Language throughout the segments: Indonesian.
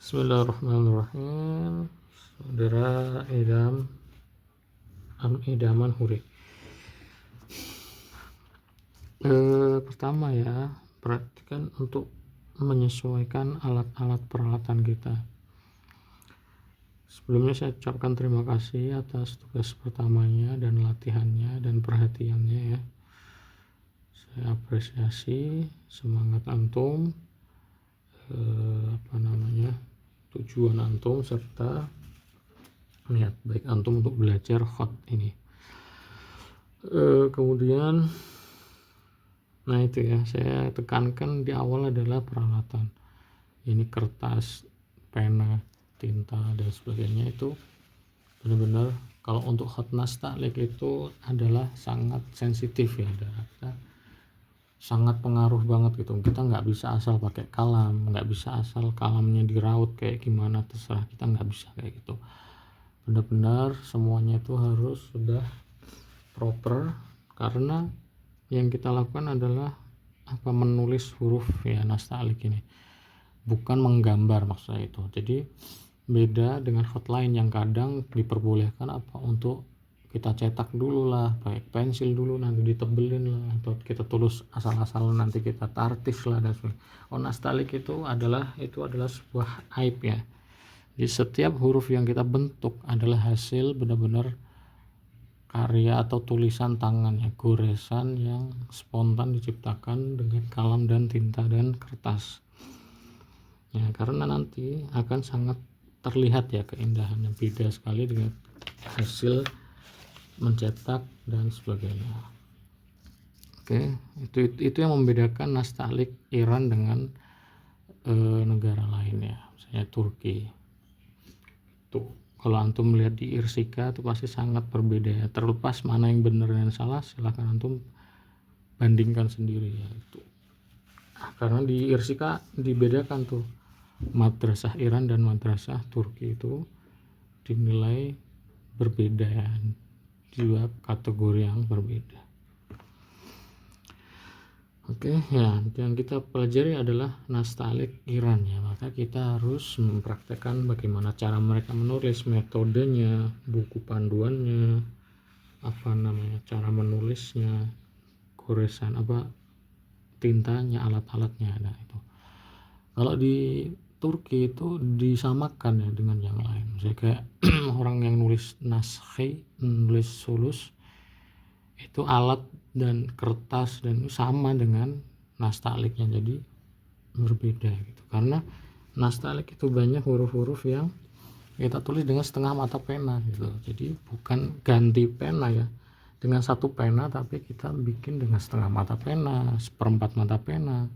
Bismillahirrahmanirrahim. Saudara idaman huri. Pertama ya, perhatikan untuk menyesuaikan alat-alat peralatan kita. Sebelumnya saya ucapkan terima kasih atas tugas pertamanya dan latihannya dan perhatiannya ya. Saya apresiasi semangat antum, tujuan antum serta niat baik antum untuk belajar khot ini. Kemudian nah itu ya, saya tekankan di awal adalah peralatan. Ini kertas, pena, tinta dan sebagainya itu benar-benar kalau untuk khot nasta'lik itu adalah sangat sensitif ya, sangat pengaruh banget gitu. Kita nggak bisa asal pakai kalam, nggak bisa asal kalamnya diraut kayak gimana terserah, kita nggak bisa kayak gitu. Benar-benar semuanya itu harus sudah proper, karena yang kita lakukan adalah menulis huruf ya nasta'lik ini, bukan menggambar maksudnya itu. Jadi beda dengan hotline yang kadang diperbolehkan untuk kita cetak dulu lah, pakai pensil dulu, nanti ditebelin lah, atau kita tulis asal-asal nanti kita tartif lah dan sebagainya. Nasta'lik itu adalah sebuah aib ya. Jadi setiap huruf yang kita bentuk adalah hasil benar-benar karya atau tulisan tangan ya, goresan yang spontan diciptakan dengan kalam dan tinta dan kertas ya, karena nanti akan sangat terlihat ya keindahannya, beda sekali dengan hasil mencetak dan sebagainya. Oke, itu yang membedakan nasta'lik Iran dengan negara lain ya, misalnya Turki. Tuh, kalau antum melihat di Irsika itu pasti sangat berbeda ya. Terlepas mana yang benar dan salah, silahkan antum bandingkan sendiri ya itu. Karena di Irsika dibedakan tuh, madrasah Iran dan madrasah Turki itu dinilai berbeda ya, dua kategori yang berbeda. Oke ya, yang kita pelajari adalah nasta'lik Iran ya, maka kita harus mempraktekkan bagaimana cara mereka menulis, metodenya, buku panduannya, cara menulisnya, goresan tintanya, alat-alatnya. Nah itu kalau di Turki itu disamakan ya dengan yang lain. Misalnya kayak orang yang nulis naskhi, nulis sulus, itu alat dan kertas dan sama dengan nasta'liknya, jadi berbeda gitu. Karena nasta'lik itu banyak huruf-huruf yang kita tulis dengan setengah mata pena gitu. Jadi bukan ganti pena ya dengan satu pena, tapi kita bikin dengan setengah mata pena, seperempat mata pena,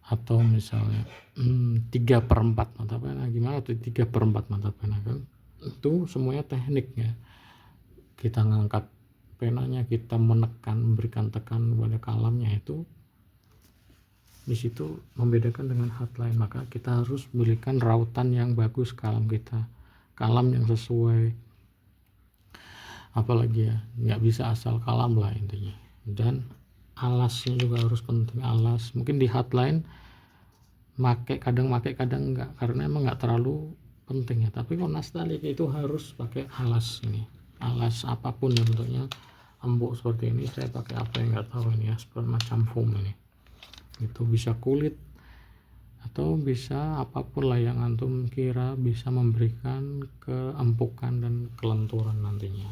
atau misalnya 3/4 mata pena. Gimana tuh 3/4 mata pena kan? Itu semuanya tekniknya. Kita ngangkat penanya, kita menekan, memberikan tekan pada kalamnya, itu di situ membedakan dengan hotline. Maka kita harus belikan rautan yang bagus kalam kita, kalam yang sesuai, apalagi ya nggak bisa asal kalam lah intinya. Dan alasnya juga harus penting, alas. Mungkin di hotline kadang enggak, karena emang nggak terlalu penting ya. Tapi kalau nasta'lik itu harus pakai alas ini, alas apapun ya bentuknya. Empuk seperti ini saya pakai apa yang nggak tahu ini ya, seperti macam foam ini. Itu bisa kulit atau bisa apapun lah yang antum kira bisa memberikan keempukan dan kelenturan nantinya.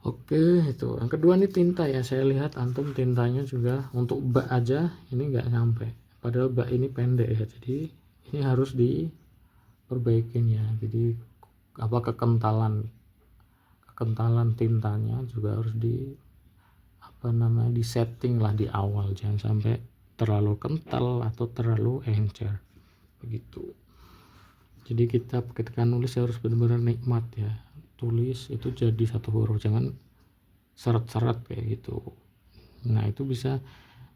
Oke, itu yang kedua nih tinta ya. Saya lihat antum tintanya juga untuk bak aja ini nggak nyampe, padahal bak ini pendek ya, jadi ini harus diperbaikin ya. Jadi kekentalan tintanya juga harus disetting lah di awal, jangan sampai terlalu kental atau terlalu encer begitu. Jadi kita ketika nulis harus benar-benar nikmat ya, tulis itu jadi satu huruf, jangan seret-seret kayak gitu. Nah itu bisa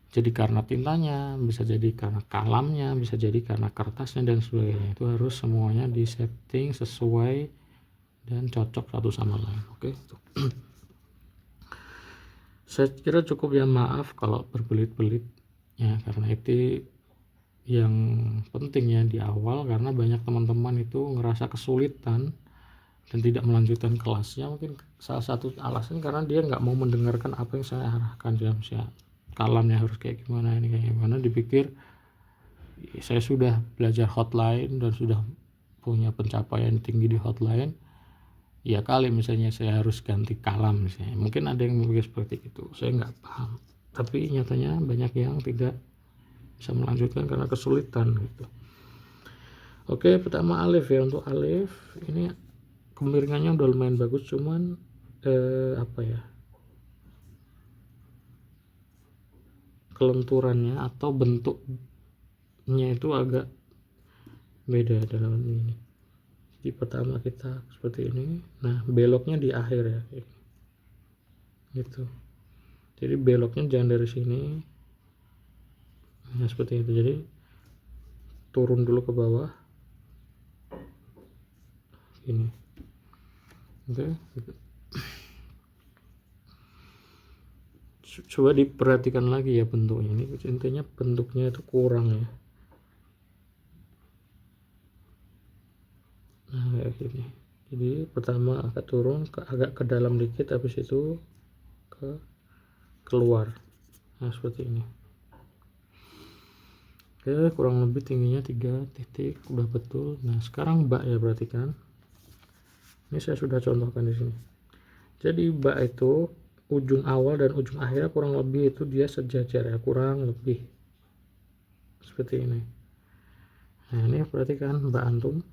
jadi karena tintanya, bisa jadi karena kalamnya, bisa jadi karena kertasnya dan sebagainya. Itu harus semuanya disetting sesuai dan cocok satu sama lain. Oke. Saya kira cukup ya, maaf kalau berbelit-belit ya, karena itu yang penting ya di awal, karena banyak teman-teman itu ngerasa kesulitan dan tidak melanjutkan kelasnya. Mungkin salah satu alasan karena dia nggak mau mendengarkan apa yang saya arahkan. Saya kalamnya harus kayak gimana, ini kayak gimana, dipikir saya sudah belajar hotline dan sudah punya pencapaian tinggi di hotline, ya kali misalnya saya harus ganti kalam misalnya. Mungkin ada yang berpikir seperti itu, saya nggak paham, tapi nyatanya banyak yang tidak bisa melanjutkan karena kesulitan gitu. Oke, pertama alif ya. Untuk alif ini kemiringannya udah lumayan bagus, cuman apa ya, kelenturannya atau bentuknya itu agak beda dalam ini. Jadi pertama kita seperti ini, nah beloknya di akhir ya gitu. Jadi beloknya jangan dari sini, nah seperti itu. Jadi turun dulu ke bawah ini. Oke, gitu. Coba diperhatikan lagi ya bentuknya. Ini intinya bentuknya itu kurang ya. Nah kayak gini. Jadi pertama agak turun agak ke dalam dikit, habis itu ke keluar. Nah seperti ini. Oke, kurang lebih tingginya 3 titik udah betul. Nah sekarang bak ya, perhatikan. Ini saya sudah contohkan di sini. Jadi bak itu ujung awal dan ujung akhirnya kurang lebih itu dia sejajar ya, kurang lebih seperti ini. Nah ini perhatikan bak antum,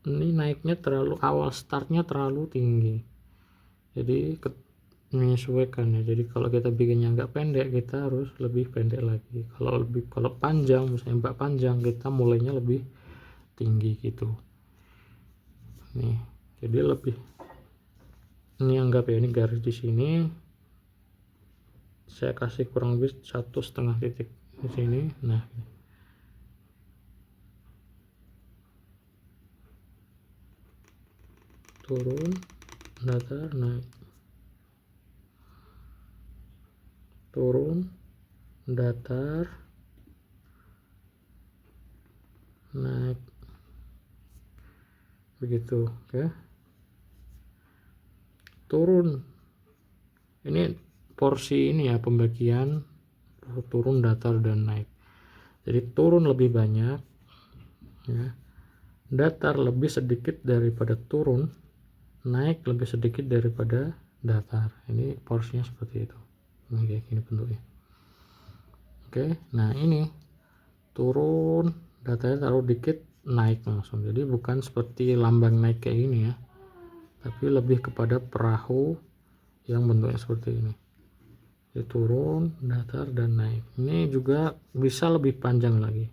ini naiknya terlalu, awal startnya terlalu tinggi, jadi menyesuaikan ya. Jadi kalau kita bikinnya nggak pendek, kita harus lebih pendek lagi. Kalau panjang, misalnya bak panjang, kita mulainya lebih tinggi gitu. Nih jadi lebih, ini anggap ya, ini garis di sini saya kasih kurang lebih 1,5 titik di sini. Nah turun, datar, naik, turun, datar, naik, begitu. Oke, turun, ini porsi ini ya, pembagian turun, datar, dan naik. Jadi turun lebih banyak ya, datar lebih sedikit daripada turun, naik lebih sedikit daripada datar. Ini porsinya seperti itu. Nah kayak gini bentuknya. Oke, nah ini turun, datarnya taruh dikit, naik langsung. Jadi bukan seperti lambang naik kayak ini ya, tapi lebih kepada perahu yang bentuknya seperti ini. Jadi turun, datar, dan naik. Ini juga bisa lebih panjang lagi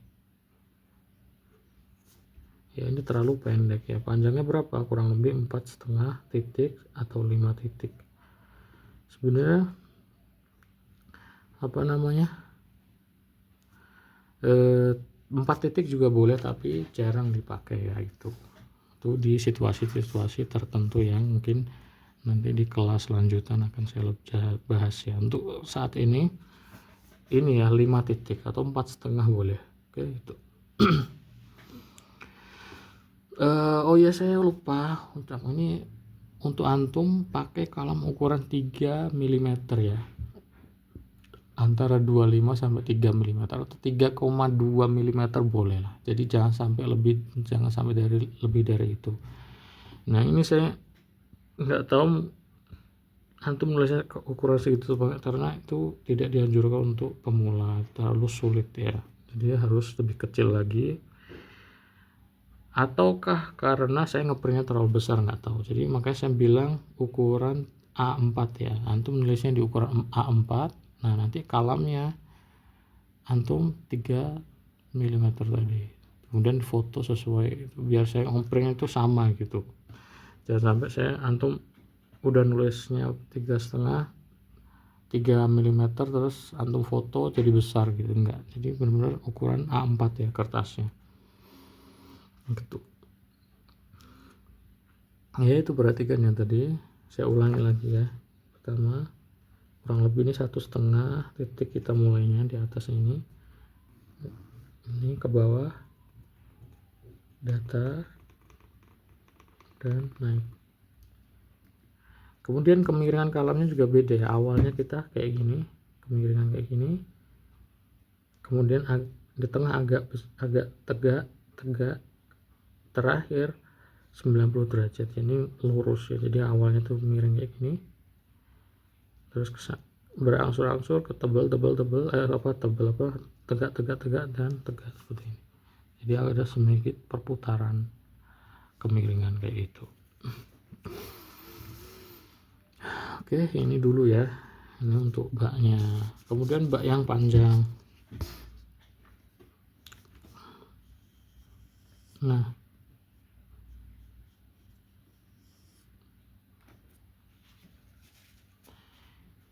ya, ini terlalu pendek ya. Panjangnya berapa? Kurang lebih 4,5 titik atau 5 titik. Sebenarnya apa namanya, 4 titik juga boleh, tapi jarang dipakai ya. Itu di situasi-situasi tertentu yang mungkin nanti di kelas lanjutan akan saya bahas ya. Untuk saat ini ya 5 titik atau 4,5 boleh. Oke itu. Oh ya saya lupa ucap, ini untuk antum pakai kalam ukuran 3 mm ya, antara 25 sampai 3 mm atau 3,2 mm boleh lah. Jadi jangan sampai lebih dari itu. Nah ini saya nggak tahu antum nulisnya ukuran segitu karena itu tidak dianjurkan untuk pemula, terlalu sulit ya. Jadi harus lebih kecil lagi, ataukah karena saya ngeprintnya terlalu besar, nggak tahu. Jadi makanya saya bilang ukuran A4 ya, antum nulisnya di ukuran A4. Nah nanti kalamnya antum 3 mm tadi, kemudian foto sesuai, biar saya ngeprintnya itu sama gitu. Jangan sampai saya antum udah nulisnya 3,5 3 mm terus antum foto jadi besar gitu, enggak. Jadi benar-benar ukuran A4 ya kertasnya gitu ya. Itu perhatikan yang tadi saya ulangi lagi ya. Pertama kurang lebih ini 1,5 titik kita mulainya di atas ini, ini ke bawah, datar, dan naik. Kemudian kemiringan kalamnya juga beda ya. Awalnya kita kayak gini, kemiringan kayak gini, kemudian di tengah agak tegak, terakhir 90 derajat. Ini lurus ya, jadi awalnya tuh miring kayak gini, terus berangsur-angsur ke tebal, tegak, dan tegak seperti ini. Jadi ada sedikit perputaran kemiringan kayak gitu. Oke, ini dulu ya, ini untuk baknya. Kemudian bak yang panjang. Nah,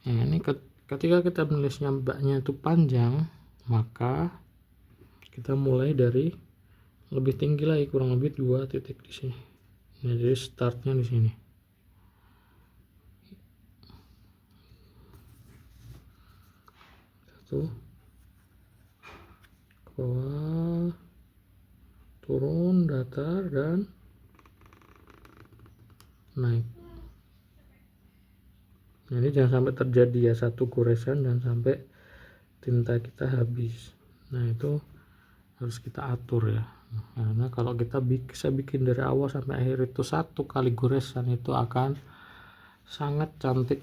ini ketika kita menulisnya baknya itu panjang, maka kita mulai dari lebih tinggi lagi, kurang lebih 2 titik di sini. Nah, jadi startnya di sini. Satu, ke bawah, turun, datar, dan naik. Nah, ini jangan sampai terjadi ya satu goresan dan sampai tinta kita habis. Nah, itu harus kita atur ya, karena kalau kita bisa bikin dari awal sampai akhir itu satu kali goresan, itu akan sangat cantik,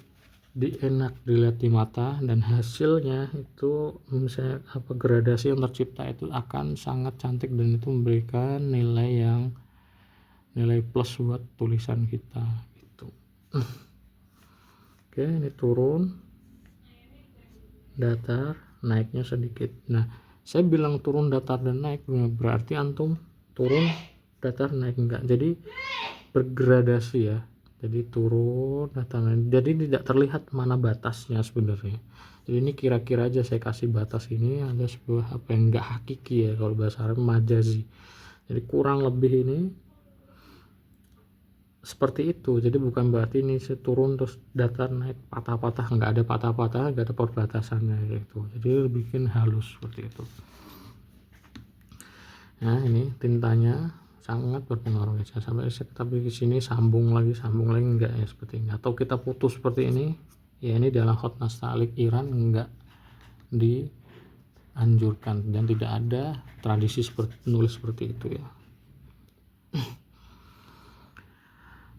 enak dilihat di mata, dan hasilnya itu misalnya gradasi yang tercipta itu akan sangat cantik, dan itu memberikan nilai plus buat tulisan kita gitu. Oke, ini turun, datar, naiknya sedikit. Nah, saya bilang turun, datar, dan naik berarti antum turun, datar, naik enggak, jadi bergradasi ya. Jadi turun, datar, naik. Jadi tidak terlihat mana batasnya sebenarnya. Jadi ini kira-kira aja saya kasih batas, ini ada sebuah apa yang enggak hakiki ya, kalau bahasa Arab majazi. Jadi kurang lebih ini seperti itu. Jadi bukan berarti ini turun terus datar, naik patah-patah, nggak ada patah-patah, nggak ada perbatasannya gitu. Jadi bikin halus seperti itu. Nah, ini tintanya sangat berpengaruh ya. Sampai tapi di sini sambung lagi enggak ya, seperti ini. Atau kita putus seperti ini ya, ini dalam hot nasta'liq Iran enggak dianjurkan, dan tidak ada tradisi nulis seperti itu ya.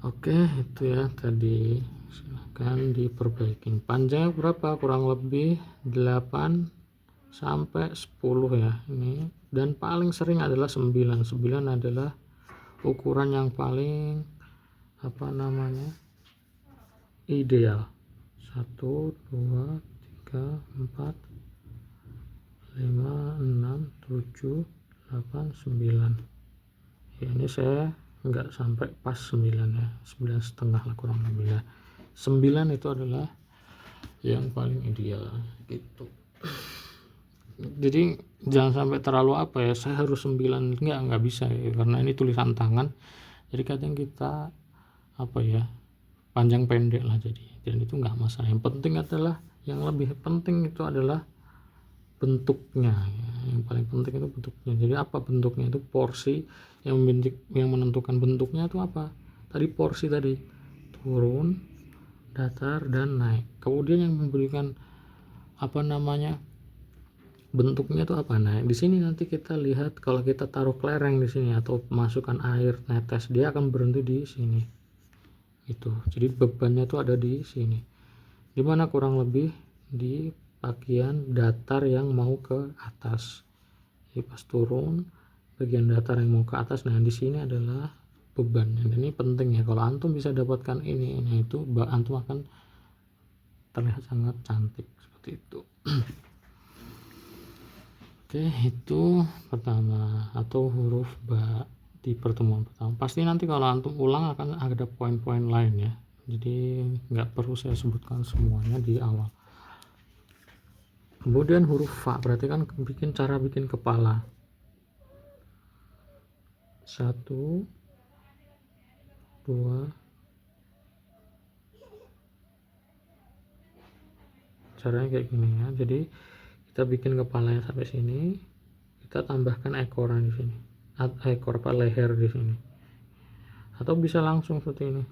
Oke, itu ya tadi, silahkan diperbaiki. Panjang berapa? Kurang lebih 8 sampai 10 ya ini, dan paling sering adalah 9 adalah ukuran yang paling ideal. 1, 2, 3, 4, 5, 6, 7, 8, 9 ya. Ini saya enggak sampai pas 9 ya, 9,5 lah kurang lebih ya. 9 itu adalah yang paling ideal gitu. Jadi jangan sampai terlalu ya, saya harus 9, enggak bisa ya, karena ini tulisan tangan. Jadi kadang kita panjang pendek lah, jadi dan itu enggak masalah. Yang penting adalah, yang lebih penting itu adalah bentuknya ya. Yang paling penting itu bentuknya. Jadi apa bentuknya? Itu porsi yang menentukan bentuknya itu apa? Tadi porsi tadi, turun, datar, dan naik. Kemudian yang memberikan bentuknya itu apa? Nah, di sini nanti kita lihat, kalau kita taruh kelereng di sini atau masukkan air netes, dia akan berhenti di sini. Itu. Jadi bebannya itu ada di sini. Dimana kurang lebih di bagian datar yang mau ke atas. Jadi pas turun, bagian datar yang mau ke atas, nah di sini adalah beban. Dan ini penting ya, kalau antum bisa dapatkan ini, nah itu antum akan terlihat sangat cantik seperti itu. Oke, itu pertama, atau huruf ba di pertemuan pertama. Pasti nanti kalau antum ulang akan ada poin-poin lain ya, jadi nggak perlu saya sebutkan semuanya di awal. Kemudian huruf fa, berarti kan cara bikin kepala. 1, 2, caranya kayak gini ya. Jadi kita bikin kepalanya sampai sini, kita tambahkan ekoran di sini, ekor apa leher di sini, atau bisa langsung seperti ini,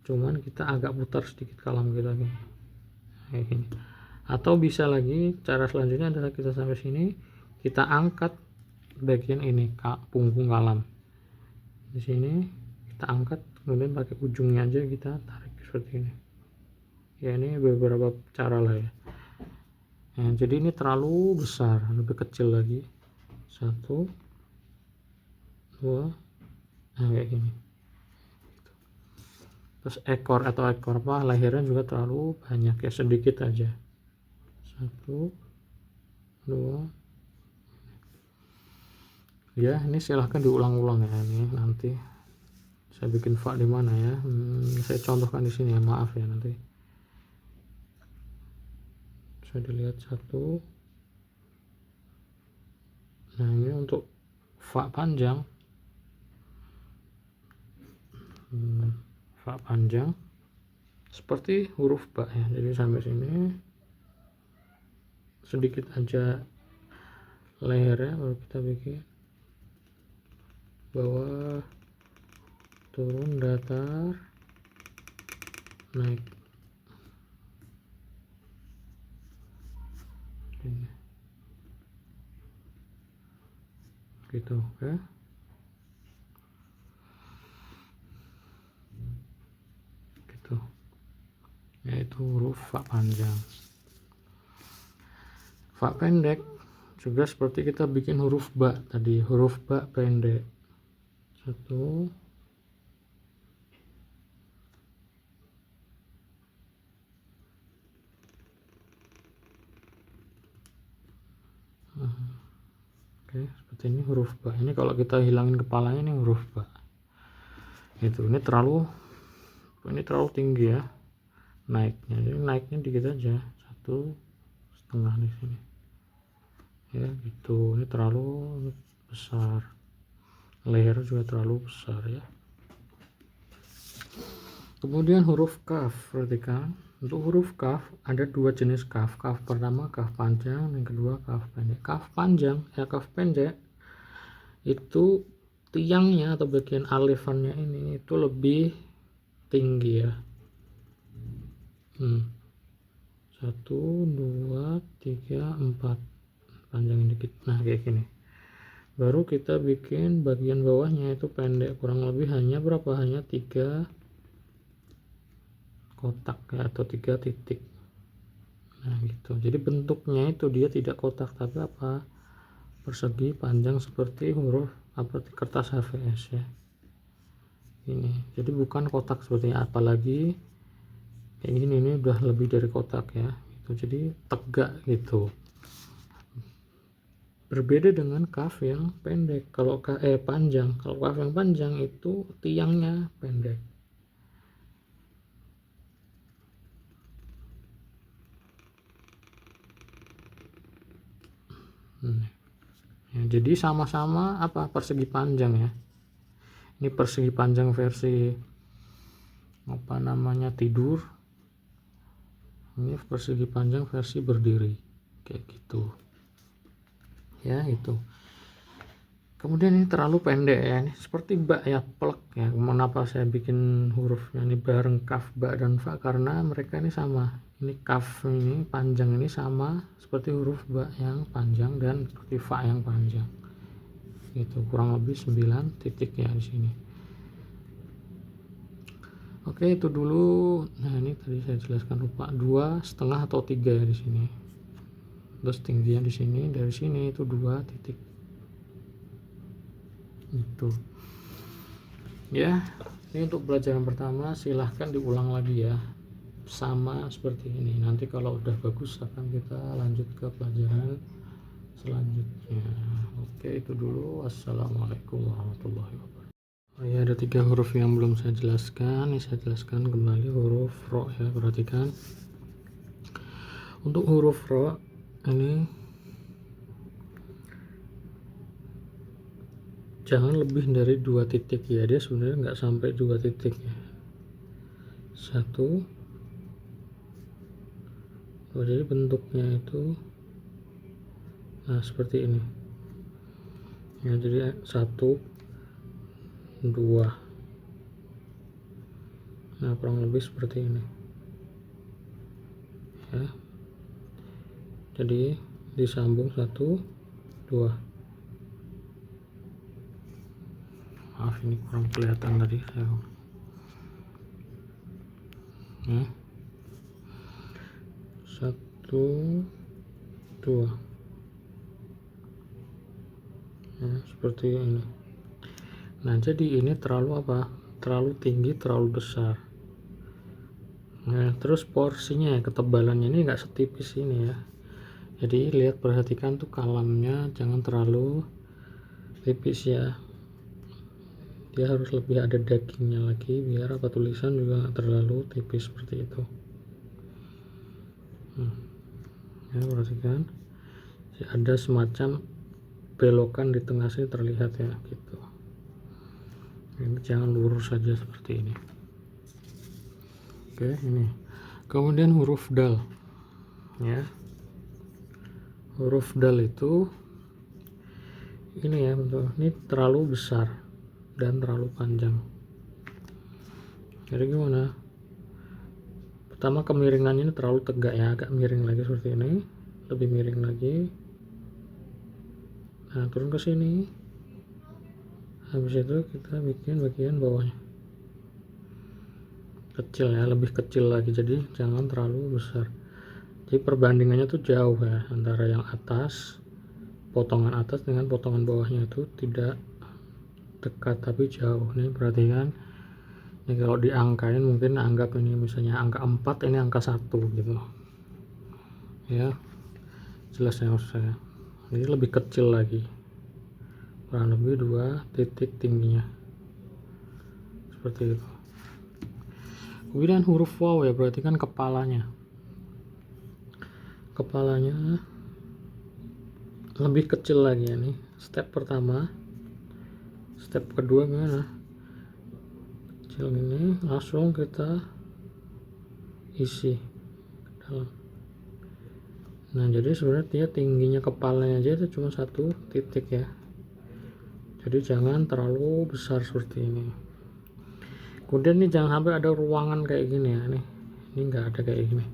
cuman kita agak putar sedikit kalam kita gini, kayak gini. Atau bisa lagi cara selanjutnya adalah kita sampai sini, kita angkat bagian ini punggung kalam di sini, kita angkat, kemudian pakai ujungnya aja kita tarik seperti ini ya. Ini beberapa cara lah ya. Nah, jadi ini terlalu besar, lebih kecil lagi, 1 2, nah kayak gini. Terus ekor lehernya juga terlalu banyak ya, sedikit aja, 1 2 ya. Ini silahkan diulang-ulang ya. Ini nanti saya bikin fa di mana ya, saya contohkan di sini ya, maaf ya, nanti bisa dilihat 1. Nah ini untuk fa panjang, fa panjang seperti huruf ba ya. Jadi sampai sini sedikit aja lehernya, baru kita bikin bawah, turun, datar, naik ini gitu. Oke, gitu, yaitu huruf fa panjang. Fa pendek juga seperti kita bikin huruf ba tadi, huruf ba pendek, 1 oke, seperti ini huruf ba. Ini kalau kita hilangin kepalanya, ini huruf ba. Ini terlalu tinggi ya naiknya. Jadi naiknya dikit aja, 1,5 di sini ya gitu. Ini terlalu besar, leher juga terlalu besar ya. Kemudian huruf kaf, perhatikan untuk huruf kaf ada 2 jenis kaf. Kaf pertama kaf panjang, yang kedua kaf pendek. Kaf panjang ya, kaf pendek itu tiangnya atau bagian alifannya ini itu lebih tinggi ya. 1 2 3 4, panjangin dikit, nah kayak gini. Baru kita bikin bagian bawahnya itu pendek, kurang lebih hanya berapa, hanya 3 kotak ya, atau 3 titik. Nah gitu. Jadi bentuknya itu dia tidak kotak tapi apa, persegi panjang seperti huruf kertas HVS ya ini. Jadi bukan kotak seperti apalagi kayak gini, ini udah lebih dari kotak ya gitu. Jadi tegak gitu, berbeda dengan kaf yang pendek. Kalau panjang, kalau kaf yang panjang itu tiangnya pendek. Ya, jadi sama-sama apa, persegi panjang ya. Ini persegi panjang versi apa namanya, tidur. Ini persegi panjang versi berdiri kayak gitu ya itu. Kemudian ini terlalu pendek ya, ini seperti ba ya, plek ya. Kenapa saya bikin hurufnya ini bareng kaf, ba dan fa, karena mereka ini sama. Ini kaf ini panjang ini sama seperti huruf ba yang panjang dan seperti fa yang panjang gitu, kurang lebih 9 titik ya di sini. Oke, itu dulu. Nah ini tadi saya jelaskan lupa, 2,5 atau 3 ya di sini. Terus tingginya di sini, dari sini itu 2 titik itu ya. Ini untuk pelajaran pertama, silahkan diulang lagi ya, sama seperti ini. Nanti kalau udah bagus akan kita lanjut ke pelajaran selanjutnya. Oke, itu dulu. Wassalamualaikum warahmatullahi wabarakatuh. Oh ya, ada 3 huruf yang belum saya jelaskan. Ini saya jelaskan kembali huruf ro ya. Perhatikan untuk huruf ro ini jangan lebih dari 2 titik ya, dia sebenarnya nggak sampai 2 titik ya. 1 jadi bentuknya itu nah seperti ini ya. Jadi 1 2, nah kurang lebih seperti ini ya. Jadi disambung 1 2. Maaf ini kurang kelihatan tadi saya ya. 1 2 ya, seperti ini. Nah jadi ini terlalu apa, terlalu tinggi, terlalu besar. Nah terus porsinya, ketebalannya ini enggak setipis ini ya. Jadi lihat, perhatikan tuh kalamnya jangan terlalu tipis ya, dia harus lebih ada dagingnya lagi biar apa, tulisan juga nggak terlalu tipis seperti itu. Ya perhatikan ada semacam belokan di tengah sini terlihat ya gitu. Ini jangan lurus saja seperti ini. Oke, ini kemudian huruf dal ya. Huruf dal itu ini ya, bentuk ini terlalu besar dan terlalu panjang. Jadi gimana? Pertama kemiringan ini terlalu tegak ya, agak miring lagi seperti ini, lebih miring lagi. Nah turun ke sini. Habis itu kita bikin bagian bawahnya kecil ya, lebih kecil lagi, jadi jangan terlalu besar. Jadi perbandingannya tuh jauh ya, antara yang atas, potongan atas dengan potongan bawahnya itu tidak dekat tapi jauh. Nih perhatikan, ini kalau diangkain mungkin anggap ini misalnya angka 4, ini angka 1 gitu ya, jelas ya maksud saya. Ini lebih kecil lagi, kurang lebih 2 titik tingginya seperti itu. Kemudian huruf waw ya, perhatikan kepalanya lebih kecil lagi ya. Nih step pertama, step kedua gimana, kecil ini langsung kita isi ke dalam. Nah jadi sebenarnya dia tingginya kepalanya aja itu cuma 1 titik ya, jadi jangan terlalu besar seperti ini. Kemudian ini jangan sampai ada ruangan kayak gini ya, ini enggak ada kayak gini.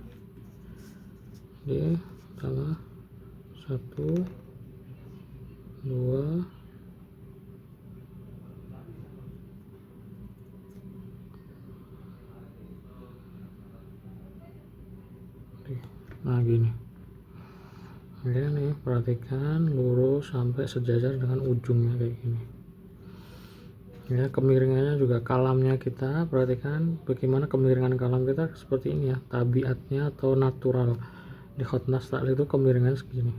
Jadi pertama 1 2 nah gini. Kemudian nih perhatikan lurus sampai sejajar dengan ujungnya kayak gini ya. Kemiringannya juga, kalamnya kita perhatikan bagaimana kemiringan kalam kita seperti ini ya, tabiatnya atau natural. Di Hotnas Style itu kemiringan segini.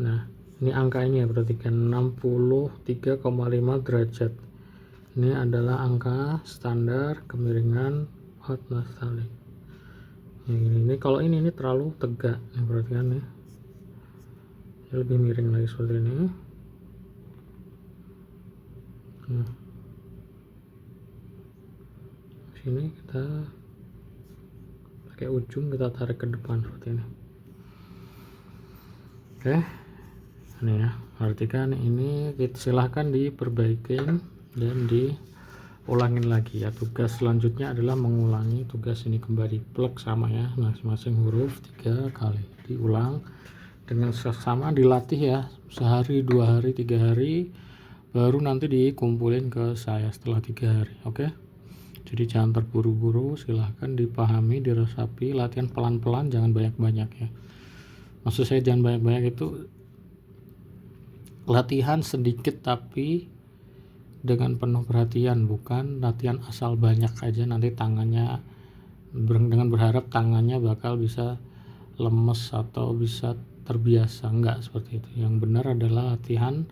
Nah ini angka ini ya, perhatikan 63,5 derajat. Ini adalah angka standar kemiringan Hotnas Style. Ini kalau ini terlalu tegak nih, perhatikan nih, lebih miring lagi seperti ini. Sini kita pakai ujung, kita tarik ke depan seperti ini. Oke, ini ya, perhatikan ini silahkan diperbaikin dan diulangin lagi ya. Tugas selanjutnya adalah mengulangi tugas ini kembali, plug sama ya, masing-masing huruf 3 kali diulang dengan sama, dilatih ya, sehari 2 hari 3 hari, baru nanti dikumpulin ke saya setelah 3 hari. Oke, jadi jangan terburu-buru, silahkan dipahami, diresapi, latihan pelan-pelan, jangan banyak-banyak ya. Maksud saya jangan banyak-banyak itu latihan sedikit tapi dengan penuh perhatian, bukan latihan asal banyak aja nanti tangannya dengan berharap tangannya bakal bisa lemes atau bisa terbiasa. Enggak seperti itu. Yang benar adalah latihan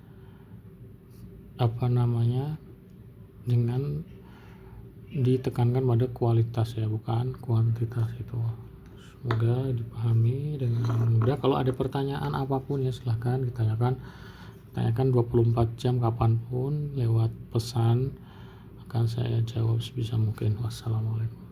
dengan ditekankan pada kualitas ya, bukan kuantitas itu. Semoga dipahami dengan mudah. Kalau ada pertanyaan apapun ya silahkan ditanyakan 24 jam kapanpun lewat pesan, akan saya jawab sebisa mungkin. Wassalamualaikum.